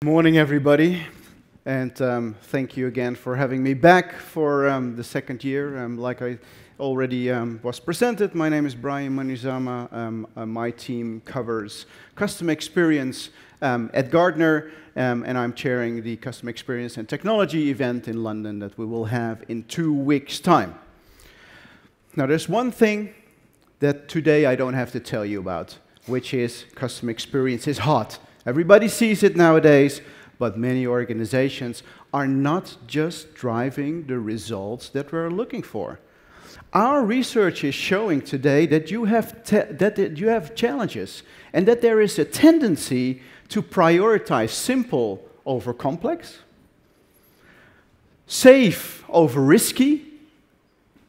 Morning, everybody, and thank you again for having me back for the second year. Like I already was presented, my name is Brian Manusama. My team covers customer experience at Gartner, and I'm chairing the customer experience and technology event in London that we will have in 2 weeks' time. Now, there's one thing that today I don't have to tell you about, which is customer experience is hot. Everybody sees it nowadays, but many organizations are not just driving the results that we're looking for. Our research is showing today that you have challenges and that there is a tendency to prioritize simple over complex, safe over risky,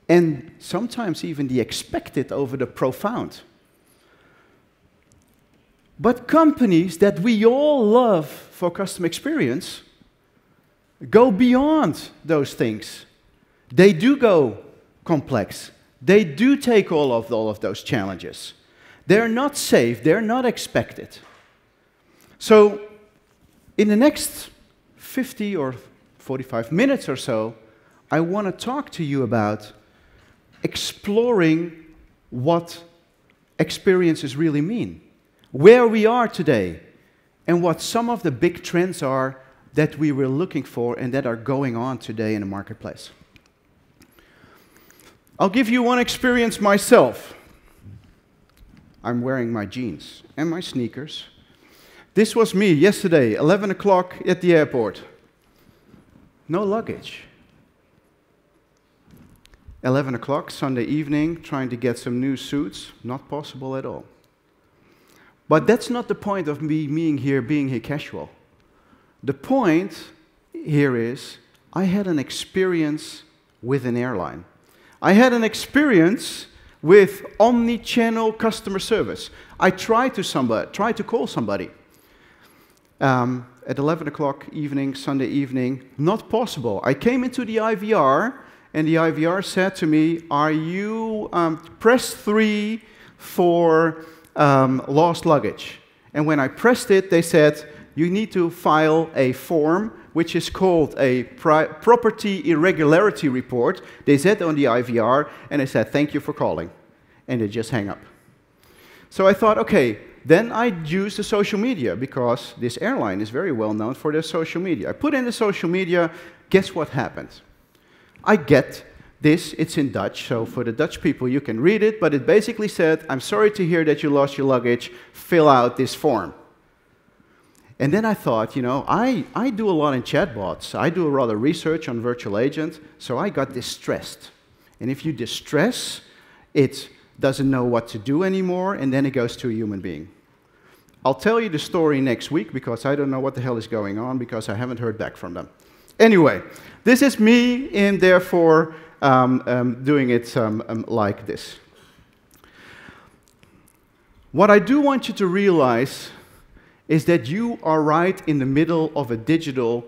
and sometimes even the expected over the profound. But companies that we all love for customer experience go beyond those things. They do go complex. They do take all of those challenges. They're not safe. They're not expected. So in the next 50 or 45 minutes or so, I want to talk to you about exploring what experiences really mean, where we are today, and what some of the big trends are that we were looking for and that are going on today in the marketplace. I'll give you one experience myself. I'm wearing my jeans and my sneakers. This was me yesterday, 11 o'clock at the airport. No luggage. 11 o'clock, Sunday evening, trying to get some new suits. Not possible at all. But that's not the point of me being here casual. The point here is, I had an experience with an airline. I had an experience with omni-channel customer service. I tried to call somebody at 11 o'clock evening, Sunday evening. Not possible. I came into the IVR, and the IVR said to me, "Are you press 3 for lost luggage?" And when I pressed it, they said, "You need to file a form which is called a property irregularity report." They said on the IVR, and they said, "Thank you for calling." And they just hang up. So I thought, okay, then I'd use the social media, because this airline is very well known for their social media. I put in the social media, guess what happened? I get this, it's in Dutch, so for the Dutch people you can read it, but it basically said, "I'm sorry to hear that you lost your luggage, fill out this form." And then I thought, you know, I do a lot in chatbots, I do a lot of research on virtual agents, so I got distressed. And if you distress, it doesn't know what to do anymore, and then it goes to a human being. I'll tell you the story next week, because I don't know what the hell is going on, because I haven't heard back from them. Anyway, this is me, and therefore doing it like this. What I do want you to realize is that you are right in the middle of a digital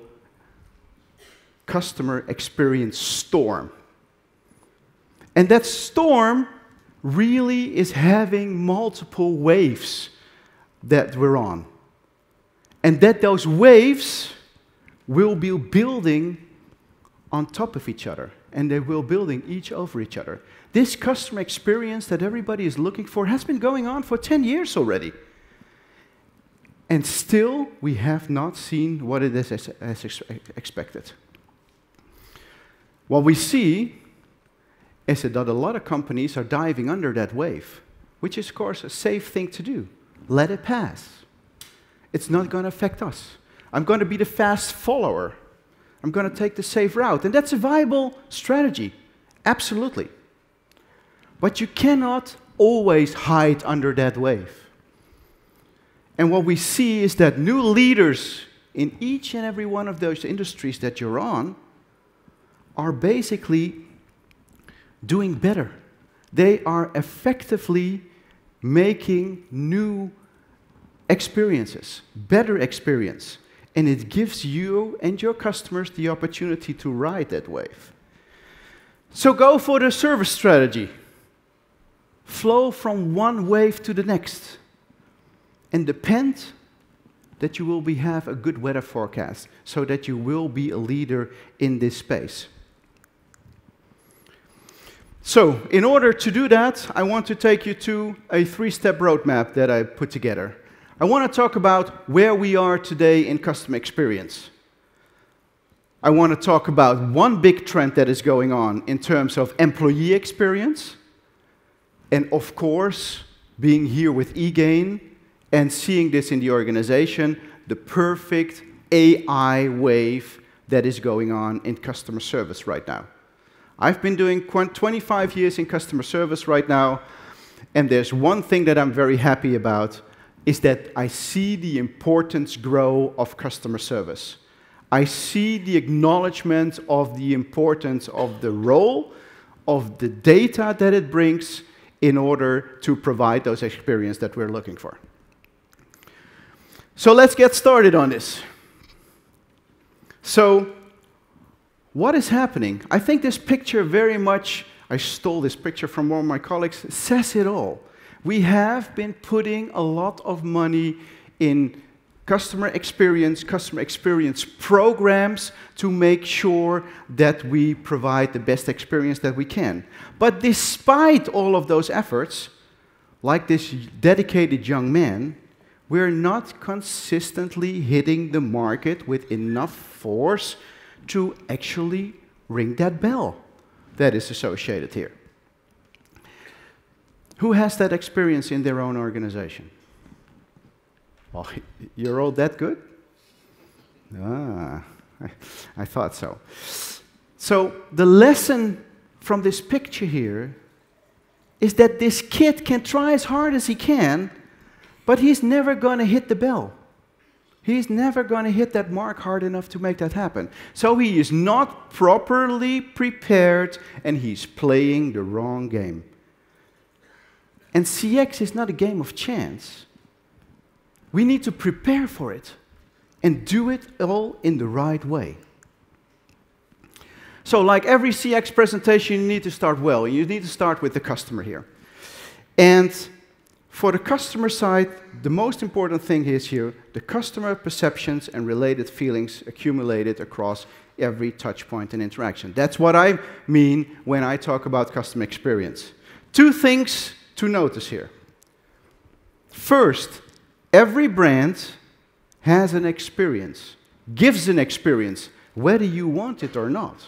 customer experience storm. And that storm really is having multiple waves that we're on. And that those waves will be building on top of each other, and they will building each over each other. This customer experience that everybody is looking for has been going on for 10 years already. And still, we have not seen what it is as expected. What we see is that a lot of companies are diving under that wave, which is, of course, a safe thing to do. Let it pass. It's not going to affect us. I'm going to be the fast follower. I'm going to take the safe route. And that's a viable strategy, absolutely. But you cannot always hide under that wave. And what we see is that new leaders in each and every one of those industries that you're on are basically doing better. They are effectively making new experiences, better experience. And it gives you and your customers the opportunity to ride that wave. So go for the service strategy. Flow from one wave to the next. And depend that you will have a good weather forecast, so that you will be a leader in this space. So, in order to do that, I want to take you to a 3-step roadmap that I put together. I want to talk about where we are today in customer experience. I want to talk about one big trend that is going on in terms of employee experience, and of course, being here with eGain and seeing this in the organization, the perfect AI wave that is going on in customer service right now. I've been doing 25 years in customer service right now, and there's one thing that I'm very happy about, is that I see the importance grow of customer service. I see the acknowledgement of the importance of the role, of the data that it brings in order to provide those experiences that we're looking for. So let's get started on this. So, what is happening? I think this picture very much, I stole this picture from one of my colleagues, says it all. We have been putting a lot of money in customer experience programs to make sure that we provide the best experience that we can. But despite all of those efforts, like this dedicated young man, we're not consistently hitting the market with enough force to actually ring that bell that is associated here. Who has that experience in their own organization? Well, you're all that good? Ah, I thought so. So the lesson from this picture here is that this kid can try as hard as he can, but he's never going to hit the bell. He's never going to hit that mark hard enough to make that happen. So he is not properly prepared, and he's playing the wrong game. And CX is not a game of chance. We need to prepare for it and do it all in the right way. So like every CX presentation, you need to start well. You need to start with the customer here. And for the customer side, the most important thing is here, the customer perceptions and related feelings accumulated across every touch point and interaction. That's what I mean when I talk about customer experience. 2 things to notice here. First, every brand has an experience, gives an experience, whether you want it or not.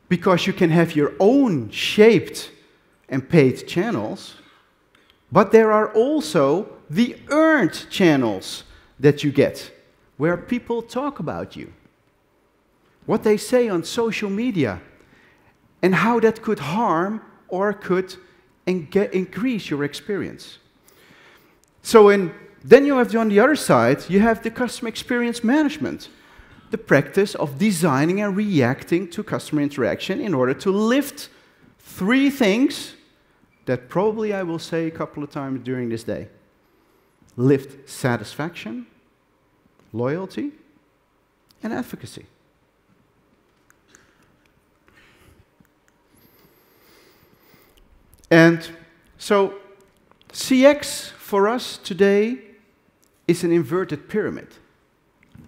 Because you can have your own shaped and paid channels, but there are also the earned channels that you get, where people talk about you, what they say on social media, and how that could harm or could increase your experience. So then you have on the other side, you have the customer experience management, the practice of designing and reacting to customer interaction in order to lift 3 things that probably I will say a couple of times during this day. Lift satisfaction, loyalty, and efficacy. And so CX for us today is an inverted pyramid.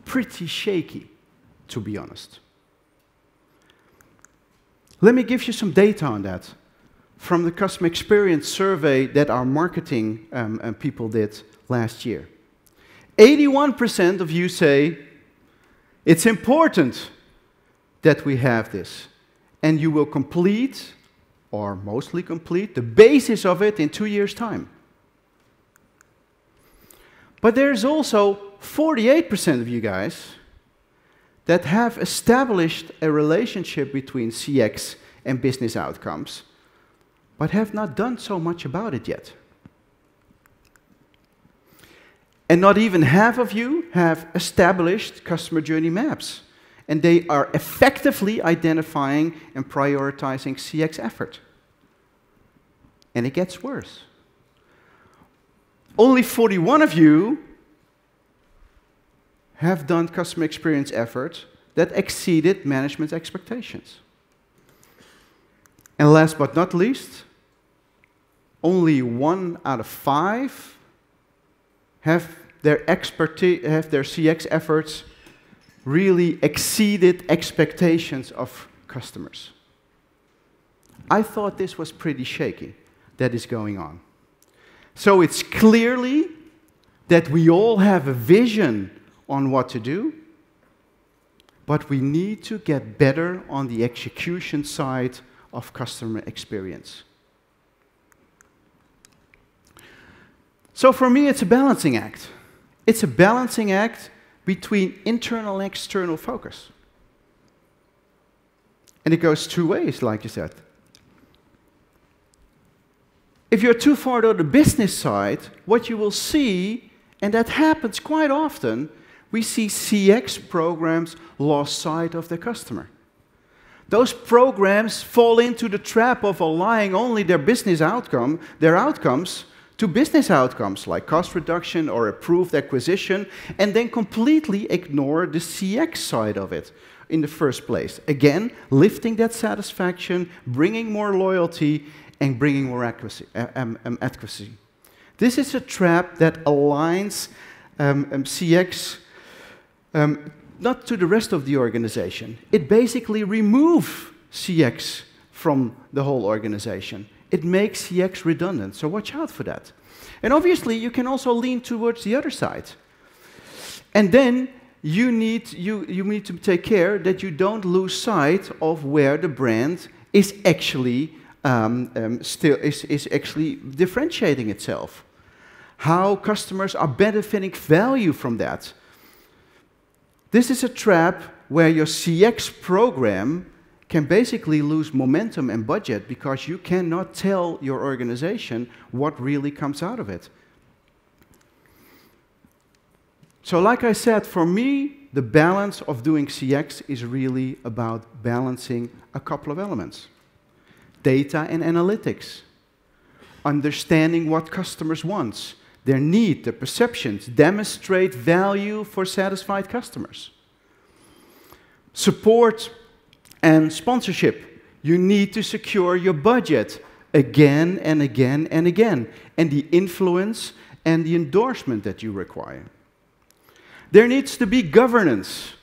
Pretty shaky, to be honest. Let me give you some data on that from the customer experience survey that our marketing people did last year. 81% of you say it's important that we have this, and you will complete, or mostly complete, the basis of it in 2 years' time. But there's also 48% of you guys that have established a relationship between CX and business outcomes, but have not done so much about it yet. And not even half of you have established customer journey maps, and they are effectively identifying and prioritizing CX effort. And it gets worse. Only 41 of you have done customer experience efforts that exceeded management expectations. And last but not least, only 1 out of 5 have their CX efforts really exceeded expectations of customers. I thought this was pretty shaky, that is going on. So it's clearly that we all have a vision on what to do, but we need to get better on the execution side of customer experience. So for me, it's a balancing act. It's a balancing act between internal and external focus. And it goes two ways, like you said. If you're too far to the business side, what you will see, and that happens quite often, we see CX programs lost sight of the customer. Those programs fall into the trap of aligning only their outcomes to business outcomes like cost reduction or approved acquisition, and then completely ignore the CX side of it in the first place. Again, lifting that satisfaction, bringing more loyalty, and bringing more advocacy. This is a trap that aligns CX not to the rest of the organization. It basically removes CX from the whole organization. It makes CX redundant, so watch out for that. And obviously, you can also lean towards the other side. And then you need to take care that you don't lose sight of where the brand is actually actually differentiating itself. How customers are benefiting value from that. This is a trap where your CX program can basically lose momentum and budget because you cannot tell your organization what really comes out of it. So like I said, for me, the balance of doing CX is really about balancing a couple of elements. Data and analytics, understanding what customers want, their need, their perceptions, demonstrate value for satisfied customers. Support and sponsorship. You need to secure your budget again and again and again, and the influence and the endorsement that you require. There needs to be governance,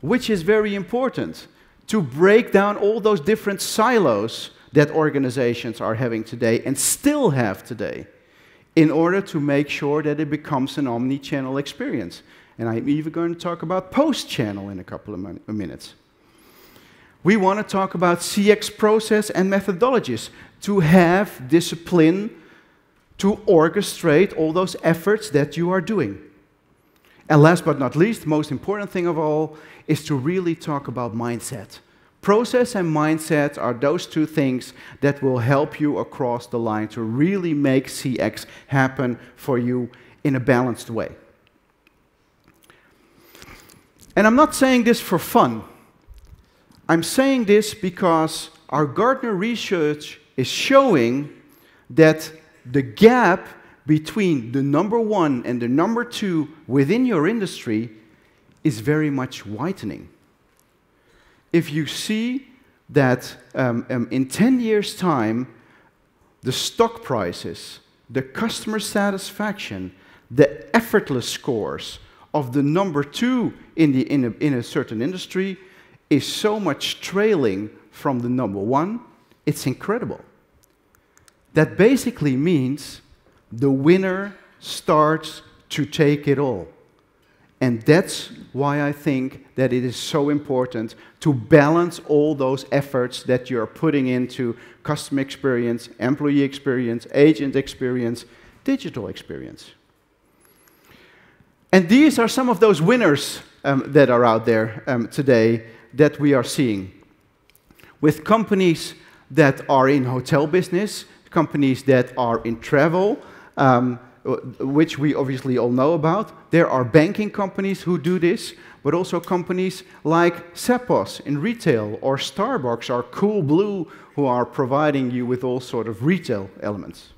which is very important, to break down all those different silos that organizations are having today and still have today in order to make sure that it becomes an omni-channel experience. And I'm even going to talk about post-channel in a couple of minutes. We want to talk about CX process and methodologies to have discipline to orchestrate all those efforts that you are doing. And last but not least, the most important thing of all is to really talk about mindset. Process and mindset are those two things that will help you across the line to really make CX happen for you in a balanced way. And I'm not saying this for fun. I'm saying this because our Gartner research is showing that the gap between the #1 and the #2 within your industry is very much widening. If you see that in 10 years' time, the stock prices, the customer satisfaction, the effortless scores of the #2 in a certain industry is so much trailing from the #1, it's incredible. That basically means the winner starts to take it all. And that's why I think that it is so important to balance all those efforts that you're putting into customer experience, employee experience, agent experience, digital experience. And these are some of those winners that are out there today that we are seeing. With companies that are in hotel business, companies that are in travel, which we obviously all know about. There are banking companies who do this, but also companies like Zappos in retail, or Starbucks, or Coolblue, who are providing you with all sort of retail elements.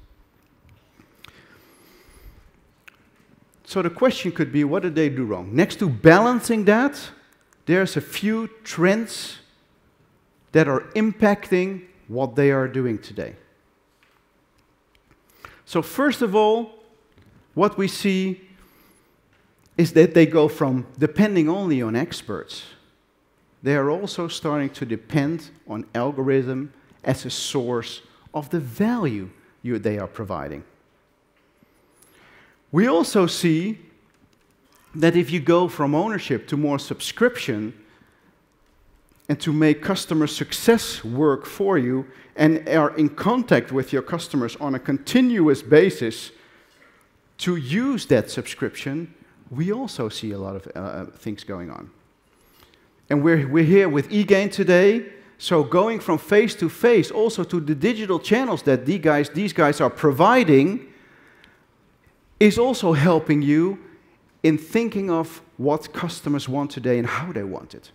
So the question could be, what did they do wrong? Next to balancing that, there's a few trends that are impacting what they are doing today. So first of all, what we see is that they go from depending only on experts, they are also starting to depend on algorithm as a source of the value they are providing. We also see that if you go from ownership to more subscription and to make customer success work for you and are in contact with your customers on a continuous basis to use that subscription, we also see a lot of things going on. And we're here with eGain today, so going from face-to-face also to the digital channels that these guys are providing is also helping you in thinking of what customers want today and how they want it.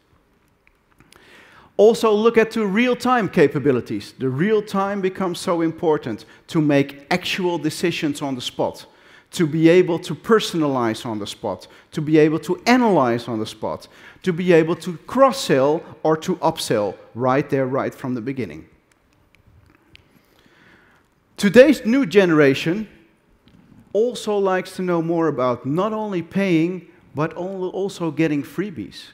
Also look at the real-time capabilities. The real-time becomes so important to make actual decisions on the spot, to be able to personalize on the spot, to be able to analyze on the spot, to be able to cross-sell or to upsell right there, right from the beginning. Today's new generation also likes to know more about not only paying, but also getting freebies.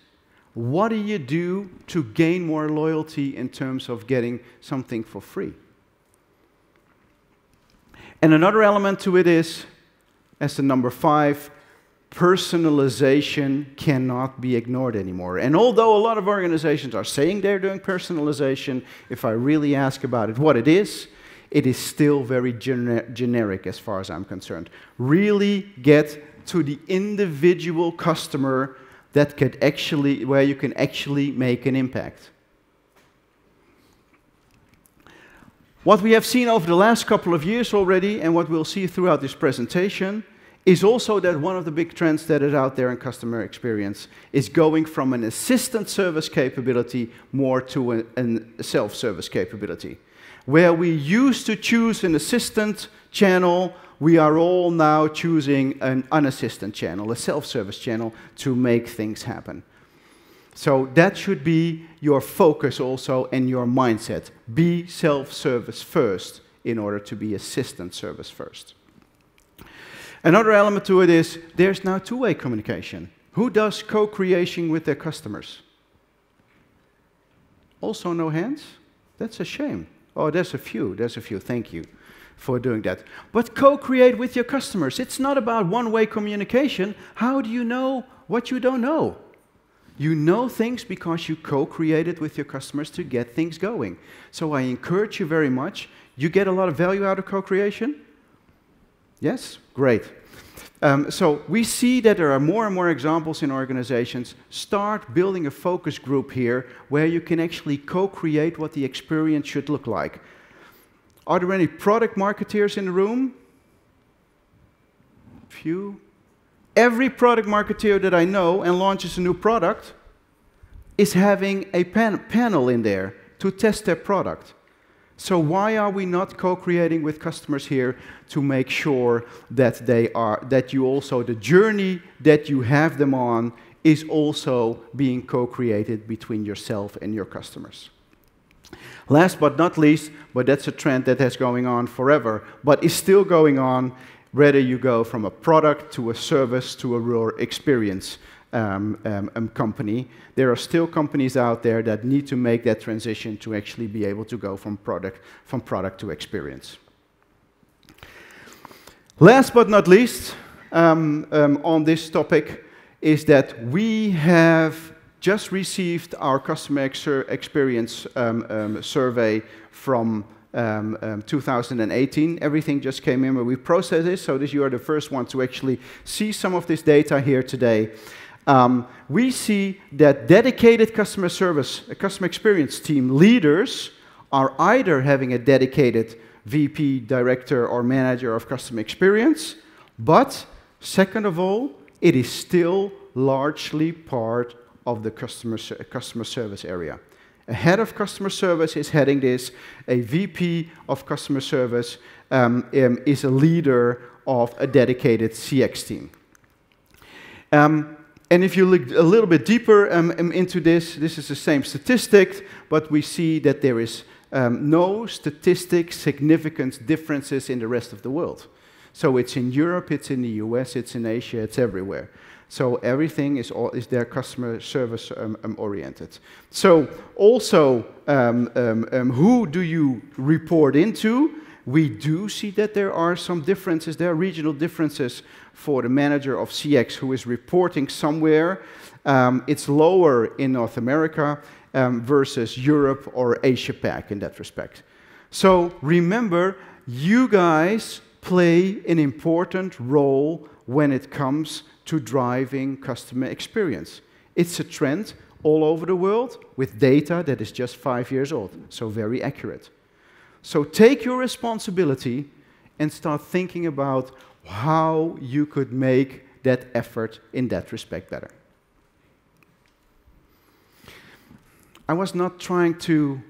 What do you do to gain more loyalty in terms of getting something for free? And another element to it is, as the number 5, personalization cannot be ignored anymore. And although a lot of organizations are saying they're doing personalization, if I really ask about it, what it is still very generic as far as I'm concerned. Really get to the individual customer that could actually, where you can actually make an impact. What we have seen over the last couple of years already, and what we'll see throughout this presentation, is also that one of the big trends that is out there in customer experience is going from an assistant service capability more to a self-service capability. Where we used to choose an assistant channel, we are all now choosing an unassisted channel, a self-service channel, to make things happen. So that should be your focus also and your mindset. Be self-service first in order to be assistant service first. Another element to it is there's now two-way communication. Who does co-creation with their customers? Also no hands? That's a shame. Oh, there's a few. Thank you for doing that. But co-create with your customers. It's not about one-way communication. How do you know what you don't know? You know things because you co-created with your customers to get things going. So I encourage you very much. You get a lot of value out of co-creation? Yes? Great. So we see that there are more and more examples in organizations. Start building a focus group here where you can actually co-create what the experience should look like. Are there any product marketeers in the room? Few. Every product marketeer that I know and launches a new product is having a panel in there to test their product. So why are we not co-creating with customers here to make sure that you also, the journey that you have them on is also being co-created between yourself and your customers? Last but not least, but that's a trend that has going on forever, but is still going on, whether you go from a product to a service to a real experience company. There are still companies out there that need to make that transition to actually be able to go from product to experience. Last but not least, on this topic, is that we have just received our customer experience survey from 2018. Everything just came in where we processed this, so you are the first one to actually see some of this data here today. We see that dedicated customer experience team leaders are either having a dedicated VP, director, or manager of customer experience, but second of all, it is still largely part of the customer service area. A head of customer service is heading this. A VP of customer service is a leader of a dedicated CX team. And if you look a little bit deeper into this is the same statistic, but we see that there is no statistic significant differences in the rest of the world. So it's in Europe, it's in the US, it's in Asia, it's everywhere. So everything is their customer service oriented. So also, who do you report into? We do see that there are some differences. There are regional differences for the manager of CX who is reporting somewhere. It's lower in North America versus Europe or Asia-Pac in that respect. So remember, you guys play an important role when it comes to driving customer experience. It's a trend all over the world with data that is just 5 years old, so very accurate. So take your responsibility and start thinking about how you could make that effort in that respect better. I was not trying to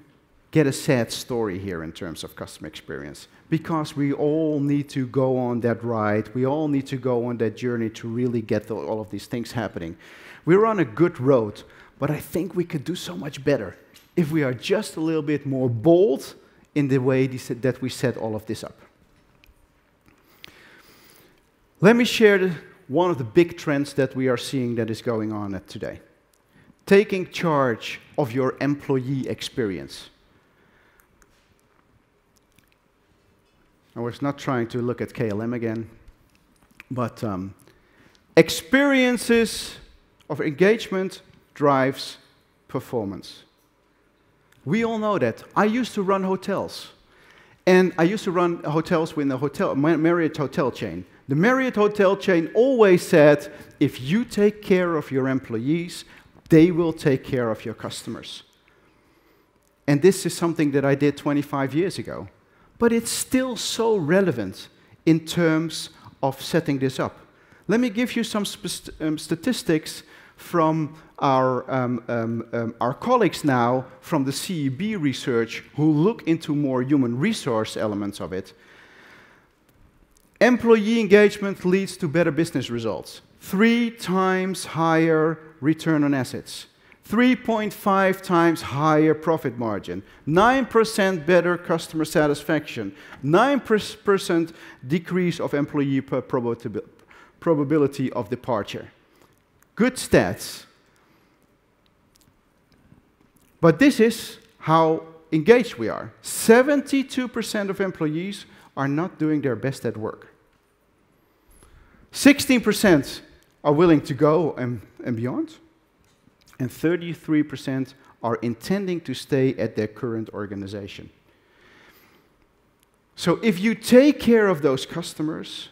get a sad story here in terms of customer experience, because we all need to go on that ride. We all need to go on that journey to really get all of these things happening. We're on a good road, but I think we could do so much better if we are just a little bit more bold in the way that we set all of this up. Let me share one of the big trends that we are seeing that is going on today. Taking charge of your employee experience. I was not trying to look at KLM again, but experiences of engagement drives performance. We all know that. I used to run hotels, and I used to run hotels with the Marriott hotel chain. The Marriott hotel chain always said, if you take care of your employees, they will take care of your customers. And this is something that I did 25 years ago. But it's still so relevant in terms of setting this up. Let me give you some statistics from our colleagues now from the CEB research who look into more human resource elements of it. Employee engagement leads to better business results. 3 times higher return on assets. 3.5 times higher profit margin, 9% better customer satisfaction, 9% decrease of employee probability of departure. Good stats. But this is how engaged we are. 72% of employees are not doing their best at work. 16% are willing to go and beyond. And 33% are intending to stay at their current organization. So if you take care of those customers,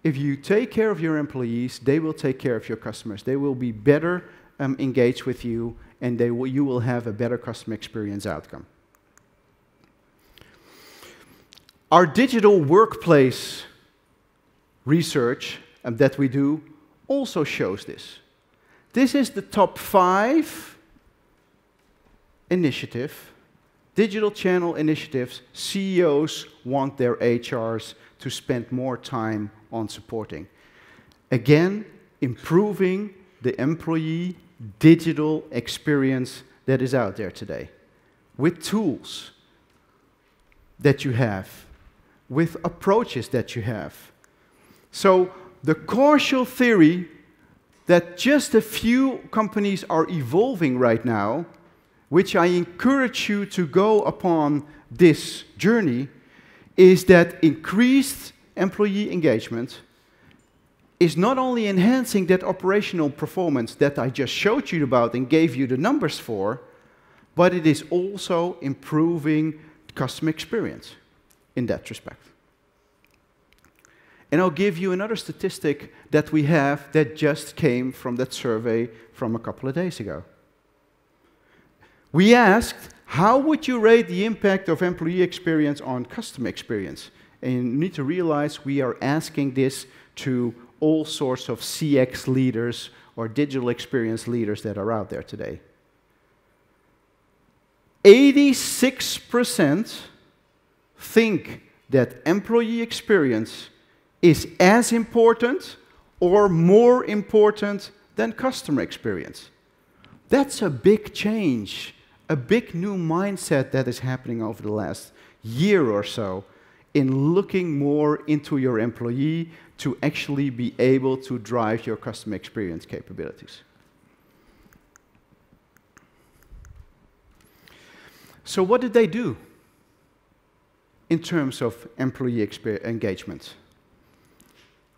if you take care of your employees, they will take care of your customers. They will be better engaged with you, and you will have a better customer experience outcome. Our digital workplace research that we do also shows this. This is the top 5 digital channel initiatives CEOs want their HRs to spend more time on supporting. Again, improving the employee digital experience that is out there today with tools that you have, with approaches that you have. So the causal theory that just a few companies are evolving right now, which I encourage you to go upon this journey, is that increased employee engagement is not only enhancing that operational performance that I just showed you about and gave you the numbers for, but it is also improving customer experience in that respect. And I'll give you another statistic that we have that just came from that survey from a couple of days ago. We asked, how would you rate the impact of employee experience on customer experience? And you need to realize we are asking this to all sorts of CX leaders or digital experience leaders that are out there today. 86% think that employee experience is as important or more important than customer experience. That's a big change, a big new mindset that is happening over the last year or so in looking more into your employee to actually be able to drive your customer experience capabilities. So what did they do in terms of employee engagement?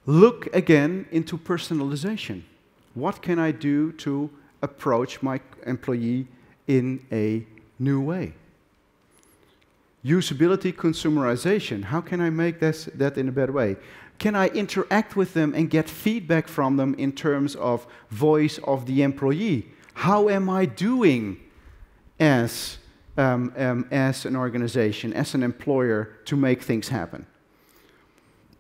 Look again into personalization. What can I do to approach my employee in a new way? Usability, consumerization. How can I make that in a better way? Can I interact with them and get feedback from them in terms of voice of the employee? How am I doing as an organization, as an employer, to make things happen?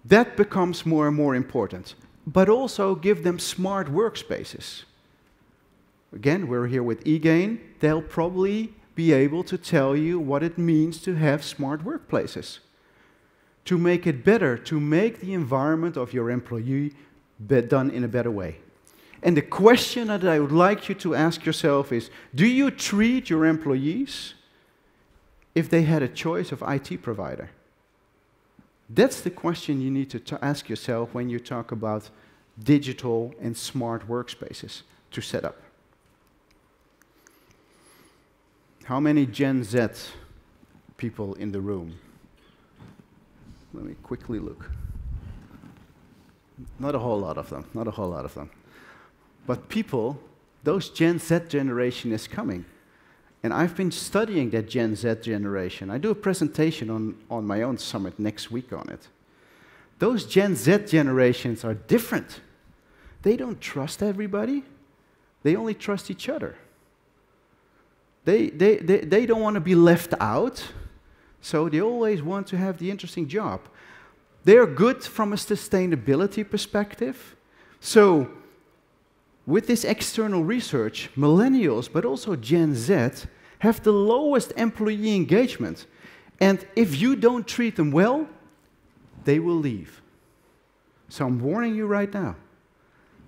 That becomes more and more important. But also give them smart workspaces. Again, we're here with eGain. They'll probably be able to tell you what it means to have smart workplaces, to make it better, to make the environment of your employee done in a better way. And the question that I would like you to ask yourself is, do you treat your employees if they had a choice of IT provider? That's the question you need to ask yourself when you talk about digital and smart workspaces to set up. How many Gen Z people in the room? Let me quickly look. Not a whole lot of them, not a whole lot of them. But people, those Gen Z generation is coming. And I've been studying that Gen Z generation. I do a presentation on my own summit next week on it. Those Gen Z generations are different. They don't trust everybody. They only trust each other. They don't want to be left out, so they always want to have the interesting job. They're good from a sustainability perspective. So with this external research, millennials, but also Gen Z, have the lowest employee engagement. And if you don't treat them well, they will leave. So I'm warning you right now.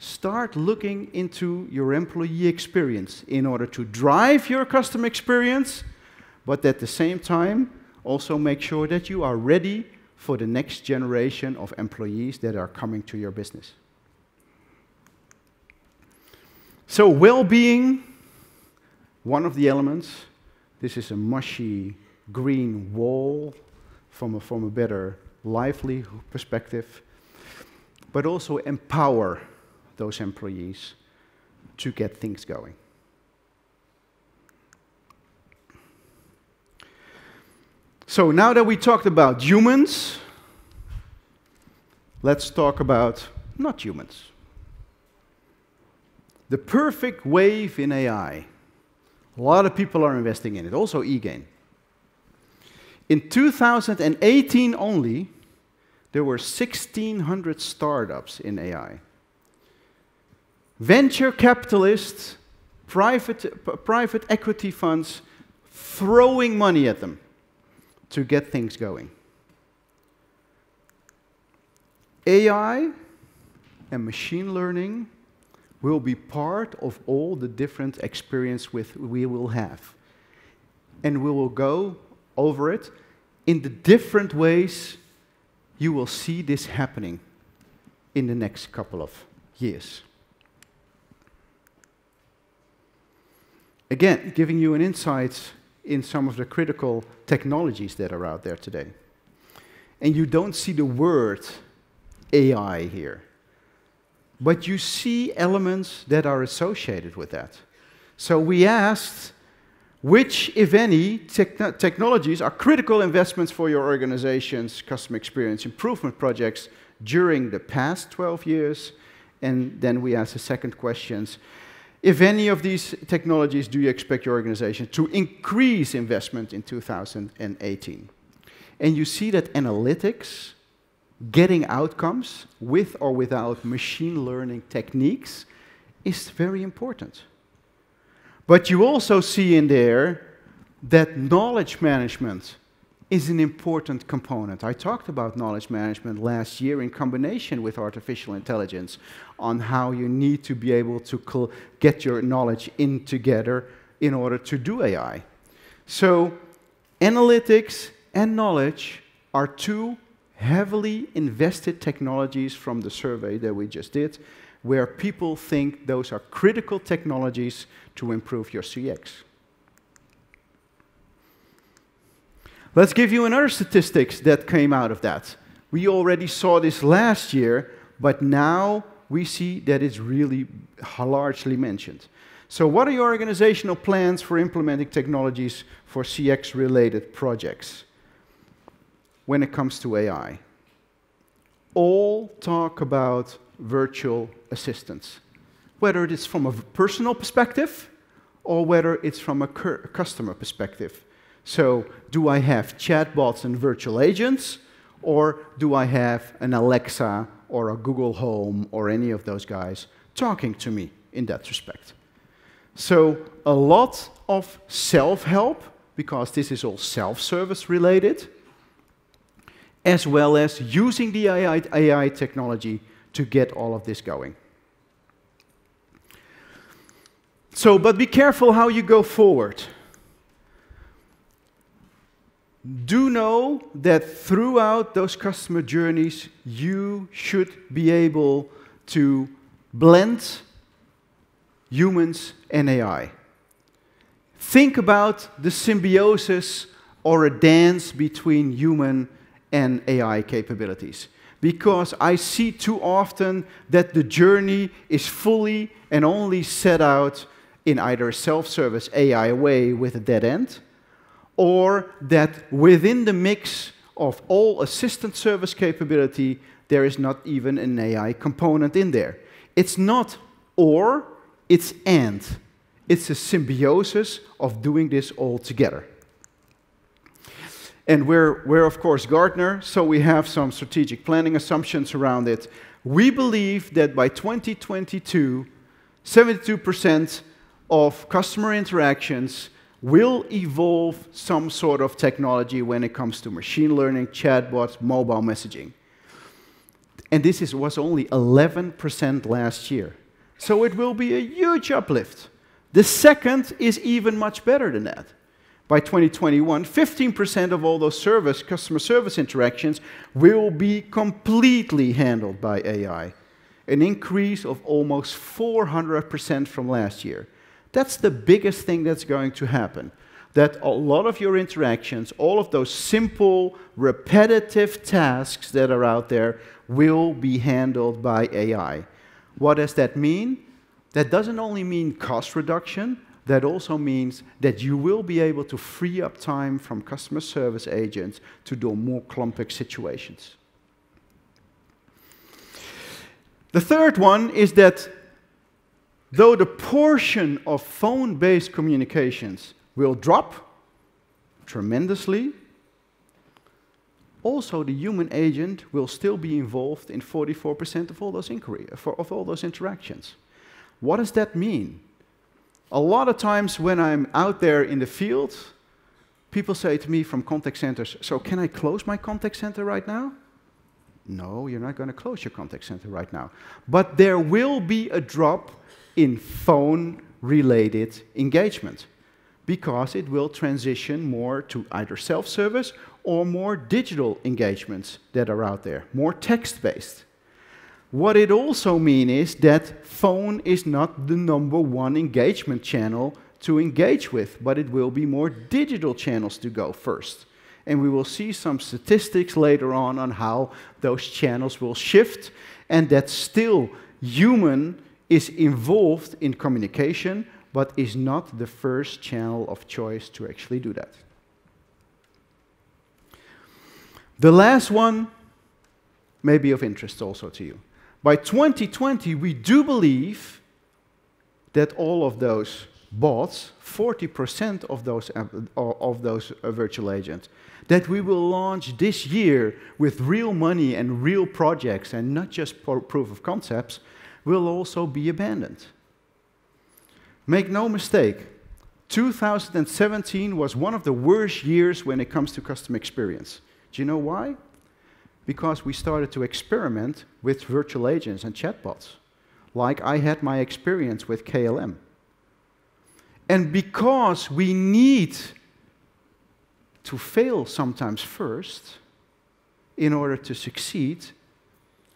Start looking into your employee experience in order to drive your customer experience, but at the same time, also make sure that you are ready for the next generation of employees that are coming to your business. So well-being, one of the elements. This is a mushy green wall from a better lively perspective, but also empower those employees to get things going. So now that we talked about humans, let's talk about not humans. The perfect wave in AI. A lot of people are investing in it, also eGain. In 2018 only, there were 1,600 startups in AI. Venture capitalists, private equity funds, throwing money at them to get things going. AI and machine learning will be part of all the different experience we will have. And we will go over it in the different ways you will see this happening in the next couple of years. Again, giving you an insight in some of the critical technologies that are out there today. And you don't see the word AI here, but you see elements that are associated with that. So we asked, which, if any, technologies are critical investments for your organization's customer experience improvement projects during the past 12 years? And then we asked the second questions. If any of these technologies do you expect your organization to increase investment in 2018? And you see that analytics, getting outcomes with or without machine learning techniques, is very important. But you also see in there that knowledge management is an important component. I talked about knowledge management last year in combination with artificial intelligence on how you need to be able to get your knowledge in together in order to do AI. So analytics and knowledge are two heavily invested technologies from the survey that we just did, where people think those are critical technologies to improve your CX. Let's give you another statistics that came out of that. We already saw this last year, but now we see that it's really largely mentioned. So what are your organizational plans for implementing technologies for CX-related projects when it comes to AI? All talk about virtual assistants, whether it's from a personal perspective or whether it's from a customer perspective. So do I have chatbots and virtual agents, or do I have an Alexa or a Google Home or any of those guys talking to me in that respect? So a lot of self-help, because this is all self-service related, as well as using the AI technology to get all of this going. So, but be careful how you go forward. Do know that throughout those customer journeys, you should be able to blend humans and AI. Think about the symbiosis or a dance between human and AI capabilities. Because I see too often that the journey is fully and only set out in either a self-service AI way with a dead end, or that within the mix of all assistant service capability, there is not even an AI component in there. It's not or, it's and. It's a symbiosis of doing this all together. And we're of course Gartner, so we have some strategic planning assumptions around it. We believe that by 2022, 72% of customer interactions will evolve some sort of technology when it comes to machine learning, chatbots, mobile messaging. And this was only 11% last year. So it will be a huge uplift. The second is even much better than that. By 2021, 15% of all those customer service interactions will be completely handled by AI, an increase of almost 400% from last year. That's the biggest thing that's going to happen, that a lot of your interactions, all of those simple, repetitive tasks that are out there will be handled by AI. What does that mean? That doesn't only mean cost reduction, that also means that you will be able to free up time from customer service agents to do more complex situations. The third one is that though the portion of phone-based communications will drop tremendously, also the human agent will still be involved in 44% of all those interactions. What does that mean? A lot of times when I'm out there in the field, people say to me from contact centers, so can I close my contact center right now? No, you're not going to close your contact center right now. But there will be a drop in phone-related engagement because it will transition more to either self-service or more digital engagements that are out there, more text-based. What it also means is that phone is not the #1 engagement channel to engage with, but it will be more digital channels to go first. And we will see some statistics later on how those channels will shift, and that still human is involved in communication, but is not the first channel of choice to actually do that. The last one may be of interest also to you. By 2020, we do believe that all of those bots, 40% of those virtual agents, that we will launch this year with real money and real projects and not just proof of concepts, will also be abandoned. Make no mistake, 2017 was one of the worst years when it comes to customer experience. Do you know why? Because we started to experiment with virtual agents and chatbots, like I had my experience with KLM. And because we need to fail sometimes first, in order to succeed,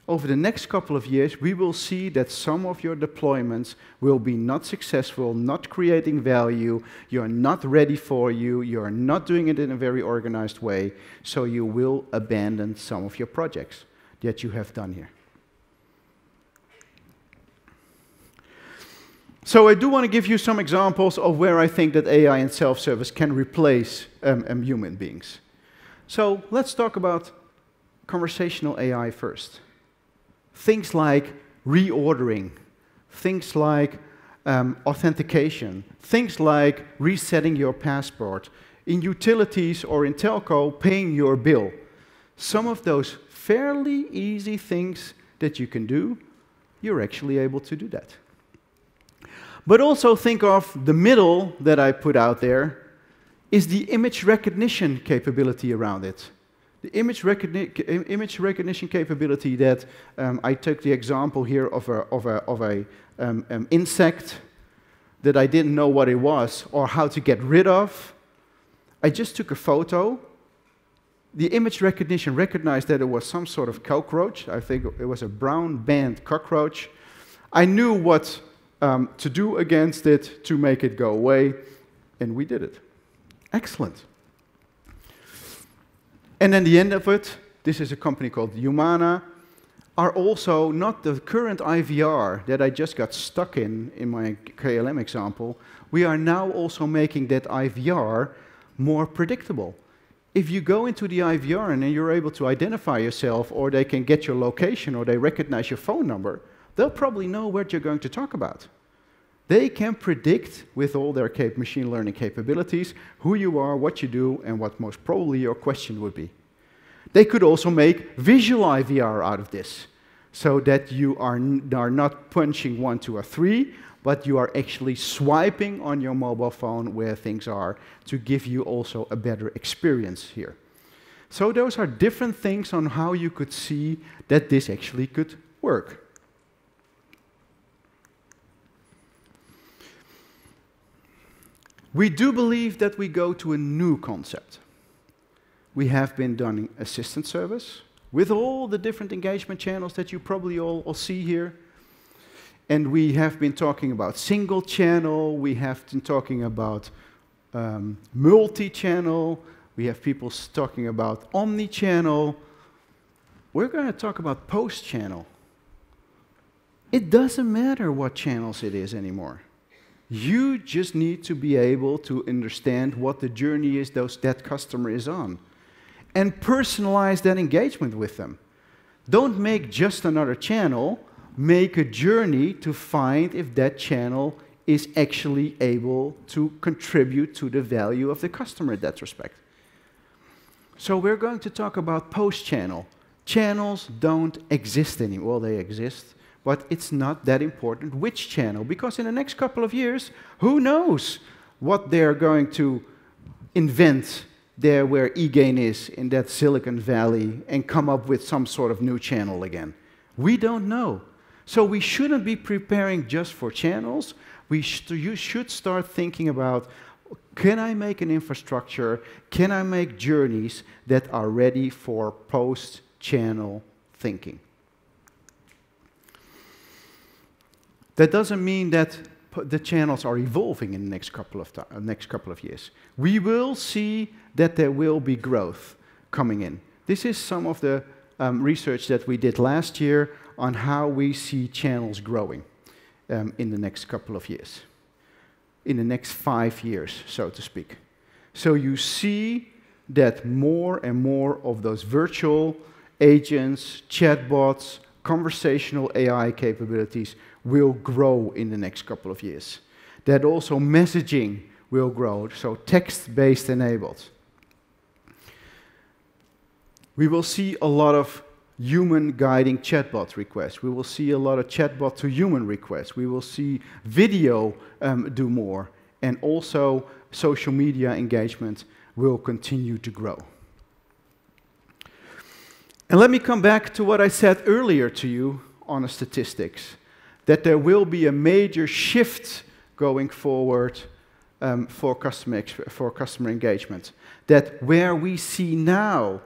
over the next couple of years, we will see that some of your deployments will be not successful, not creating value, you're not ready for you're not doing it in a very organized way, so you will abandon some of your projects that you have done here. So I do want to give you some examples of where I think that AI and self-service can replace human beings. So let's talk about conversational AI first. Things like reordering, things like authentication, things like resetting your passport, in utilities or in telco, paying your bill. Some of those fairly easy things that you can do, you're actually able to do that. But also think of the middle that I put out there is the image recognition capability around it. The image recognition capability that I took the example here of a insect that I didn't know what it was or how to get rid of. I just took a photo. The image recognition recognized that it was some sort of cockroach. I think it was a brown band cockroach. I knew what to do against it to make it go away, and we did it. Excellent. And then the end of it, this is a company called Humana, are also not the current IVR that I just got stuck in my KLM example. We are now also making that IVR more predictable. If you go into the IVR and then you're able to identify yourself, or they can get your location, or they recognize your phone number, they'll probably know what you're going to talk about. They can predict, with all their machine learning capabilities, who you are, what you do, and what most probably your question would be. They could also make visual IVR out of this, so that you are not punching 1, 2, or 3, but you are actually swiping on your mobile phone where things are to give you also a better experience here. So those are different things on how you could see that this actually could work. We do believe that we go to a new concept. We have been doing assistant service with all the different engagement channels that you probably all see here. And we have been talking about single channel, we have been talking about multi-channel, we have people talking about omni-channel. We're going to talk about post-channel. It doesn't matter what channels it is anymore. You just need to be able to understand what the journey is that customer is on and personalize that engagement with them. Don't make just another channel, make a journey to find if that channel is actually able to contribute to the value of the customer in that respect. So we're going to talk about post-channel. Channels don't exist anymore. Well, they exist, but it's not that important which channel, because in the next couple of years, who knows what they're going to invent there where eGain is in that Silicon Valley and come up with some sort of new channel again. We don't know. So we shouldn't be preparing just for channels. You should start thinking about, can I make an infrastructure, can I make journeys that are ready for post-channel thinking? That doesn't mean that the channels are evolving in the next couple of years. We will see that there will be growth coming in. This is some of the research that we did last year on how we see channels growing in the next couple of years, in the next 5 years, so to speak. So you see that more and more of those virtual agents, chatbots, conversational AI capabilities will grow in the next couple of years. That also messaging will grow, so text-based enabled. We will see a lot of human guiding chatbot requests. We will see a lot of chatbot to human requests. We will see video do more. And also social media engagement will continue to grow. And let me come back to what I said earlier to you on the statistics, that there will be a major shift going forward for customer engagement. That where we see now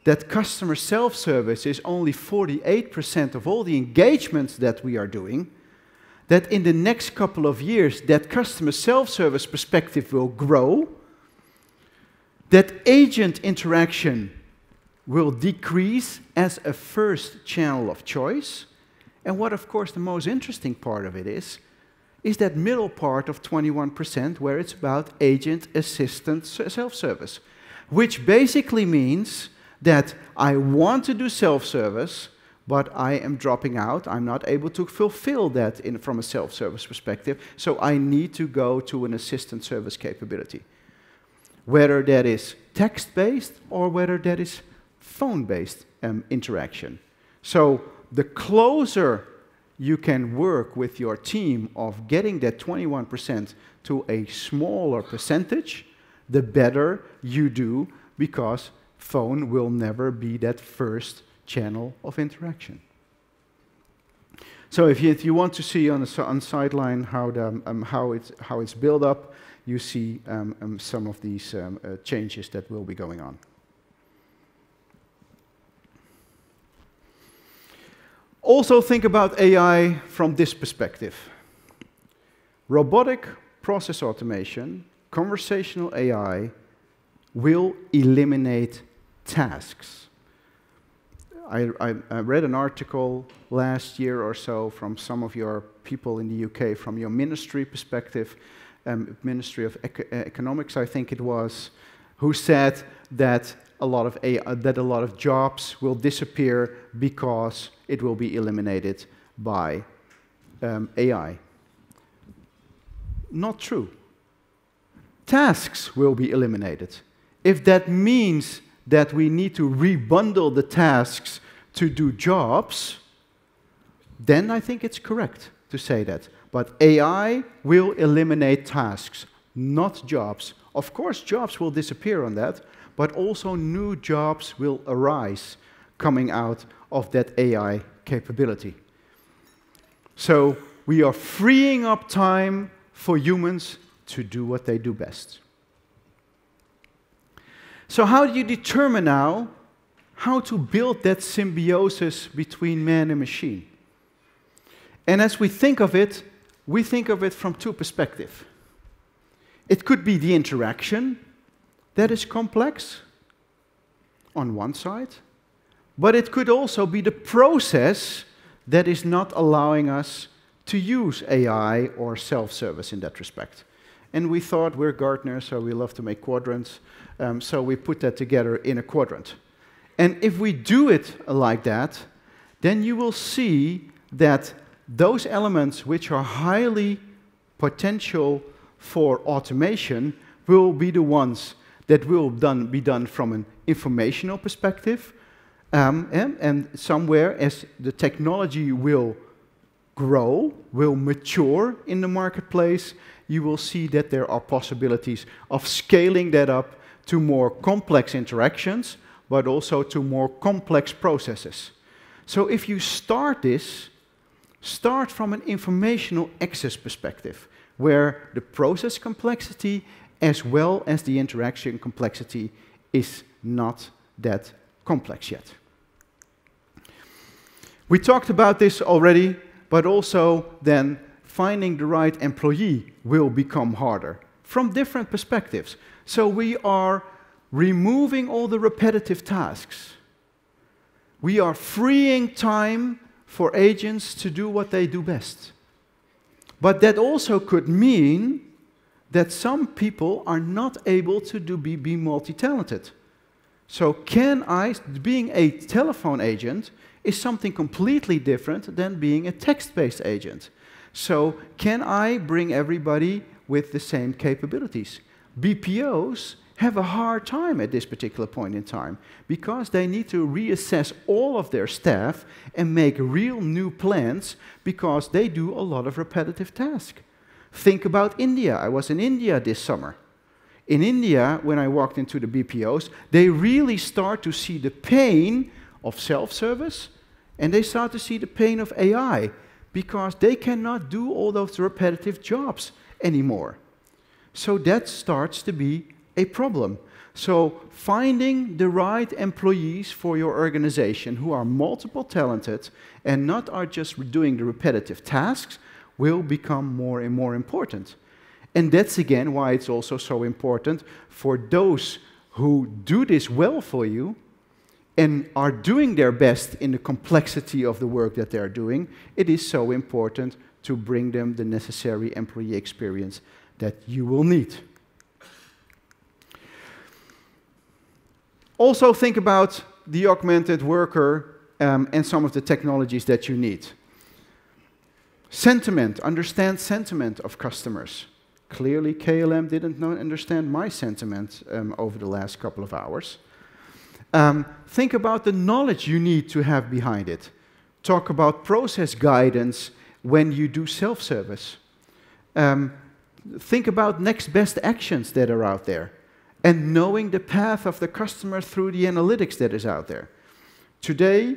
that customer self-service is only 48% of all the engagements that we are doing, that in the next couple of years that customer self-service perspective will grow, that agent interaction will decrease as a first channel of choice, and what of course the most interesting part of it is that middle part of 21% where it's about agent assistant self-service, which basically means that I want to do self-service, but I am dropping out. I'm not able to fulfill that from a self-service perspective, so I need to go to an assistant service capability. Whether that is text-based or whether that is phone-based interaction. So the closer you can work with your team of getting that 21% to a smaller percentage, the better you do, because phone will never be that first channel of interaction. So if you want to see on the sideline how it's built up, you see some of these changes that will be going on. Also think about AI from this perspective. Robotic process automation, conversational AI will eliminate tasks. I read an article last year or so from some of your people in the UK, from your ministry perspective, Ministry of Economics, I think it was, who said that a lot of jobs will disappear because it will be eliminated by AI. Not true. Tasks will be eliminated. If that means that we need to rebundle the tasks to do jobs, then I think it's correct to say that. But AI will eliminate tasks, not jobs. Of course, jobs will disappear on that, but also new jobs will arise coming out of that AI capability. So we are freeing up time for humans to do what they do best. So how do you determine now how to build that symbiosis between man and machine? And as we think of it from two perspectives. It could be the interaction that is complex on one side, but it could also be the process that is not allowing us to use AI or self-service in that respect. And we thought we're Gartner, so we love to make quadrants, so we put that together in a quadrant. And if we do it like that, then you will see that those elements which are highly potential for automation will be the ones that will be done from an informational perspective, and somewhere as the technology will grow, will mature in the marketplace, you will see that there are possibilities of scaling that up to more complex interactions, but also to more complex processes. So if you start from an informational access perspective, where the process complexity as well as the interaction complexity is not that complex yet. We talked about this already, but also then finding the right employee will become harder from different perspectives. So we are removing all the repetitive tasks. We are freeing time for agents to do what they do best. But that also could mean that some people are not able to be multi-talented. So being a telephone agent is something completely different than being a text-based agent. So can I bring everybody with the same capabilities? BPOs have a hard time at this particular point in time because they need to reassess all of their staff and make real new plans because they do a lot of repetitive tasks. Think about India. I was in India this summer. In India, when I walked into the BPOs, they really start to see the pain of self-service and they start to see the pain of AI because they cannot do all those repetitive jobs anymore. So that starts to be a problem. So finding the right employees for your organization who are multiple talented and not are just doing the repetitive tasks will become more and more important. And that's again why it's also so important for those who do this well for you and are doing their best in the complexity of the work that they're doing. It is so important to bring them the necessary employee experience that you will need. Also think about the augmented worker and some of the technologies that you need. Sentiment, understand sentiment of customers. Clearly KLM didn't understand my sentiment over the last couple of hours. Think about the knowledge you need to have behind it. Talk about process guidance when you do self-service. Think about next best actions that are out there. And knowing the path of the customer through the analytics that is out there. Today,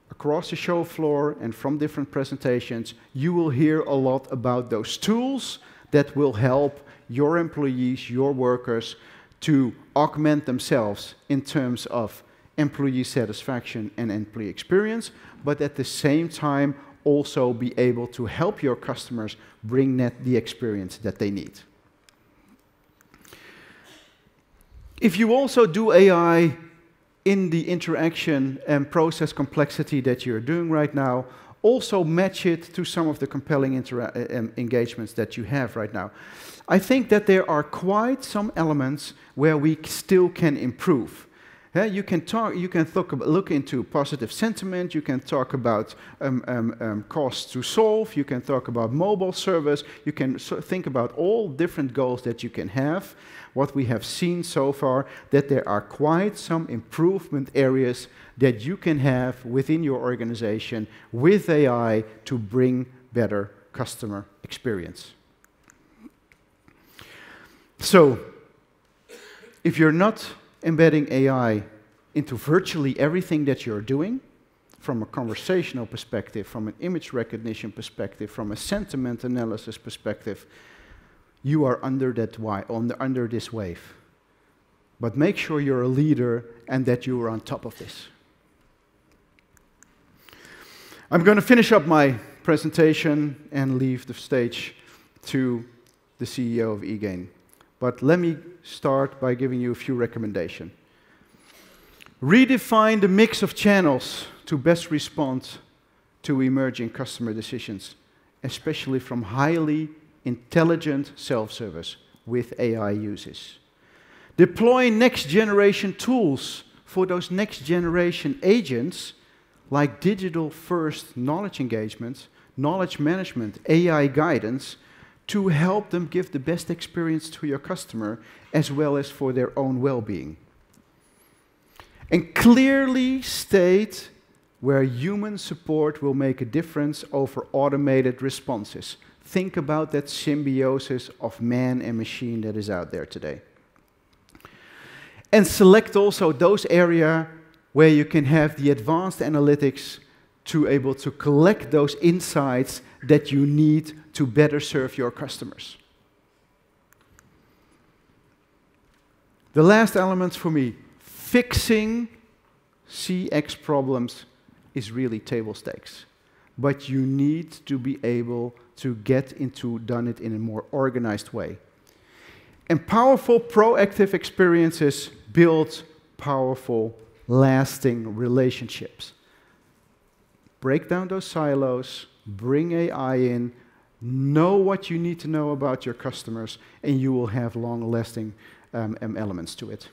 across the show floor and from different presentations, you will hear a lot about those tools that will help your employees, your workers, to augment themselves in terms of employee satisfaction and employee experience, but at the same time also be able to help your customers bring the experience that they need. If you also do AI in the interaction and process complexity that you're doing right now, also match it to some of the compelling engagements that you have right now. I think that there are quite some elements where we still can improve. You can look into positive sentiment, you can talk about costs to solve, you can talk about mobile service, you can think about all different goals that you can have. What we have seen so far, that there are quite some improvement areas that you can have within your organization with AI to bring better customer experience. So, if you're not embedding AI into virtually everything that you're doing, from a conversational perspective, from an image recognition perspective, from a sentiment analysis perspective, you are under this wave. But make sure you're a leader and that you are on top of this. I'm going to finish up my presentation and leave the stage to the CEO of eGain. But let me start by giving you a few recommendations. Redefine the mix of channels to best respond to emerging customer decisions, especially from highly intelligent self-service with AI uses. Deploy next-generation tools for those next-generation agents, like digital-first knowledge engagements, knowledge management, AI guidance, to help them give the best experience to your customer, as well as for their own well-being. And clearly state where human support will make a difference over automated responses. Think about that symbiosis of man and machine that is out there today. And select also those areas where you can have the advanced analytics to able to collect those insights that you need to better serve your customers. The last element for me, fixing CX problems is really table stakes. But you need to be able to done it in a more organized way. And powerful proactive experiences build powerful, lasting relationships. Break down those silos, bring AI in, know what you need to know about your customers, and you will have long-lasting elements to it.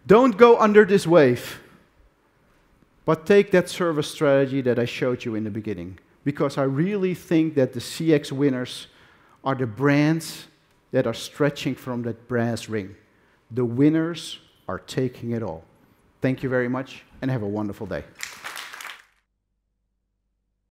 Don't go under this wave, but take that service strategy that I showed you in the beginning, because I really think that the CX winners are the brands that are stretching from that brass ring. The winners are taking it all. Thank you very much, and have a wonderful day.